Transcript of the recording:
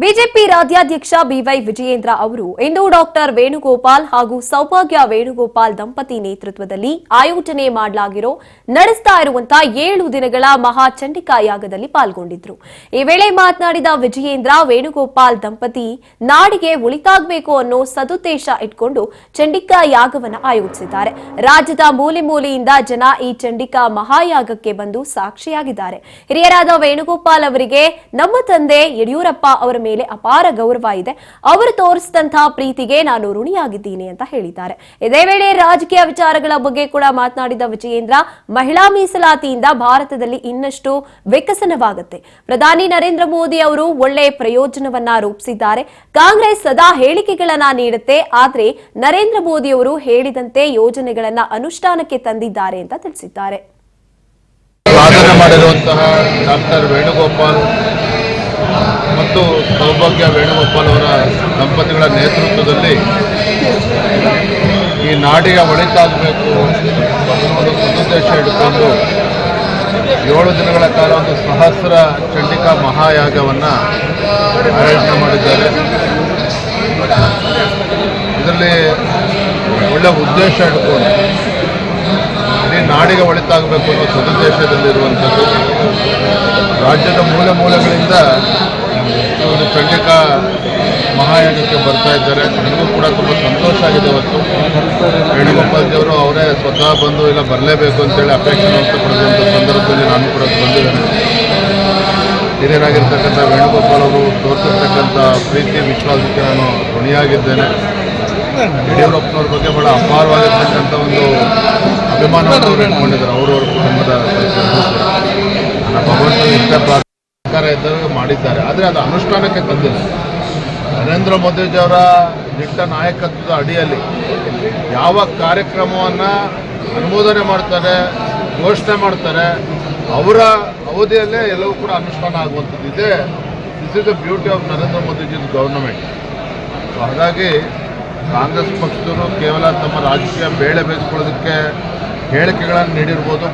BJP ರಾಜ್ಯಾಧ್ಯಕ್ಷ B Y Vijayendra ಅವರು ಇಂದು doctor Venugopal ಹಾಗೂ ಸೌಭಾಗ್ಯ ವೇಣುಗೋಪಾಲ್ ದಂಪತಿ ನೇತೃತ್ವದಲ್ಲಿ ಆಯೋಜನೆ ನಡೆಸ್ತಾ ಇರುವಂತಹ 7 ದಿನಗಳ ಮಹಾಚಂಡಿಕಾ ಯಾಗದಲ್ಲಿ ಪಾಲ್ಗೊಂಡಿದ್ದರು. ಈ ವೇಳೆ ಮಾತನಾಡಿದ ವಿಜಯೇಂದ್ರ, ವೇಣುಗೋಪಾಲ್ ದಂಪತಿ ನಾಡಿಗೆ ಒಳಿತಾಗಬೇಕು ಅನ್ನೋ ಸದುದ್ದೇಶ ಇಟ್ಕೊಂಡು ಚಂಡಿಕಾ ಯಾಗವನ್ನು ಆಯೋಜಿಸಿದ್ದಾರೆ. ರಾಜ್ಯದ ಮೂಲೆ ಮೂಲೆಯಿಂದ ಜನ ಈ ಚಂಡಿಕಾ ಮಹಾಯಾಗಕ್ಕೆ ಬಂದು ಸಾಕ್ಷಿಯಾಗಿದ್ದಾರೆ. ಹಿರಿಯರಾದ ವೇಣುಗೋಪಾಲ್ ಅವರಿಗೆ ನಮ್ಮ ತಂದೆ ಯಡಿಯೂರಪ್ಪ ಅವರ ಮೇಲೆ ಅಪಾರ ಗೌರವ ಇದೆ. ಅವರು ತೋರಿಸಿದಂತಹ ಪ್ರೀತಿಗೆ ನಾನು ಋಣಿಯಾಗಿದ್ದೀನಿ ಅಂತ ಹೇಳಿದ್ದಾರೆ. ಇದೇ ವೇಳೆ ರಾಜಕೀಯ ವಿಚಾರಗಳ ಬಗ್ಗೆ ಕೂಡ ಮಾತನಾಡಿದ ವಿಜಯೇಂದ್ರ, ಮಹಿಳಾ ಮೀಸಲಾತಿಯಿಂದ ಭಾರತದಲ್ಲಿ ಇನ್ನಷ್ಟು ವಿಕಸನವಾಗುತ್ತೆ. ಪ್ರಧಾನಿ ನರೇಂದ್ರ ಮೋದಿ ಅವರು ಒಳ್ಳೆ ಪ್ರಯೋಜನವನ್ನ ರೂಪಿಸಿದ್ದಾರೆ. ಕಾಂಗ್ರೆಸ್ ಸದಾ ಹೇಳಿಕೆಗಳನ್ನ ನೀಡುತ್ತೆ, ಆದ್ರೆ ನರೇಂದ್ರ ಮೋದಿ ಅವರು ಹೇಳಿದಂತೆ ಯೋಜನೆಗಳನ್ನ ಅನುಷ್ಠಾನಕ್ಕೆ ತಂದಿದ್ದಾರೆ ಅಂತ ತಿಳಿಸಿದ್ದಾರೆ. ಸಾಧನೆ ಮಾಡಿರುವಂತಹ ಡಾಕ್ಟರ್ ವೇಣುಗೋಪಾಲ್ ಮತ್ತು ಸೌಭಾಗ್ಯ ವೇಣುಗೋಪಾಲ್ ಅವರ ದಂಪತಿಗಳ ನೇತೃತ್ವದಲ್ಲಿ ಈ ನಾಡಿಗೆ ಒಳಿತಾಗಬೇಕು ಅನ್ನೋ ಸದುದ್ದೇಶ ಇಟ್ಟುಕೊಂಡು 7 ದಿನಗಳ ಕಾಲ ಒಂದು ಸಹಸ್ರ ಚಂಡಿಕಾ ಮಹಾಯಾಗವನ್ನು ಆಯೋಜನೆ ಮಾಡಿದ್ದಾರೆ. ಇದರಲ್ಲಿ ಒಳ್ಳೆಯ ಉದ್ದೇಶ ಇಟ್ಕೊಂಡು ಇಡೀ ನಾಡಿಗೆ ಒಳಿತಾಗಬೇಕು ಅನ್ನೋ ಸದುದ್ದೇಶದಲ್ಲಿರುವಂಥದ್ದು. ರಾಜ್ಯದ ಮೂಲೆ ಮೂಲೆಗಳಿಂದ ಒಂದು ಚಂಡಿಕಾ ಮಹಾಯಾಗಕ್ಕೆ ಬರ್ತಾ ಇದ್ದಾರೆ. ನನಗೂ ಕೂಡ ತುಂಬ ಸಂತೋಷ ಆಗಿದೆ. ಇವತ್ತು ವೇಣುಗೋಪಾಲ್ ದೇವರು ಅವರೇ ಸ್ವತಃ ಬಂದು ಇಲ್ಲ ಬರಲೇಬೇಕು ಅಂತೇಳಿ ಅಪೇಕ್ಷೆ ವ್ಯಕ್ತಪಡಿಸುವಂಥ ಸಂದರ್ಭದಲ್ಲಿ ನಾನು ಕೂಡ ಬಂದಿದ್ದೇನೆ. ಹಿರಿಯರಾಗಿರ್ತಕ್ಕಂಥ ವೇಣುಗೋಪಾಲ್ ಅವರು ತೋರಿಸಿರ್ತಕ್ಕಂಥ ಪ್ರೀತಿ ವಿಶ್ವಾಸಕ್ಕೆ ನಾನು ಋಣಿಯಾಗಿದ್ದೇನೆ. ಯಡಿಯೂರಪ್ಪನವ್ರ ಬಗ್ಗೆ ಬಹಳ ಅಪಾರವಾಗಿರ್ತಕ್ಕಂಥ ಒಂದು ಅಭಿಮಾನವನ್ನು ಅವರು ಇಟ್ಕೊಂಡಿದ್ದಾರೆ. ಅವರವರ ಕುಟುಂಬದ ಭಗವಂತನ ಇಷ್ಟ ಸರ್ಕಾರ ಇದ್ದಾಗ ಮಾಡಿದ್ದಾರೆ, ಆದರೆ ಅದು ಅನುಷ್ಠಾನಕ್ಕೆ ತಂದಿಲ್ಲ. ನರೇಂದ್ರ ಮೋದಿಜಿಯವರ ದಿಟ್ಟ ನಾಯಕತ್ವದ ಅಡಿಯಲ್ಲಿ ಯಾವ ಕಾರ್ಯಕ್ರಮವನ್ನು ಅನುಮೋದನೆ ಮಾಡ್ತಾರೆ, ಘೋಷಣೆ ಮಾಡ್ತಾರೆ, ಅವರ ಅವಧಿಯಲ್ಲೇ ಎಲ್ಲವೂ ಕೂಡ ಅನುಷ್ಠಾನ ಆಗುವಂಥದ್ದು ಇದೆ. This is the beauty of Narendra Modiji's government. ಹಾಗಾಗಿ ಕಾಂಗ್ರೆಸ್ ಪಕ್ಷದವರು ಕೇವಲ ತಮ್ಮ ರಾಜಕೀಯ ಬೇಳೆ ಬೇಯಿಸ್ಕೊಳ್ಳೋದಕ್ಕೆ ಹೇಳಿಕೆಗಳನ್ನು ನೀಡಿರ್ಬೋದು.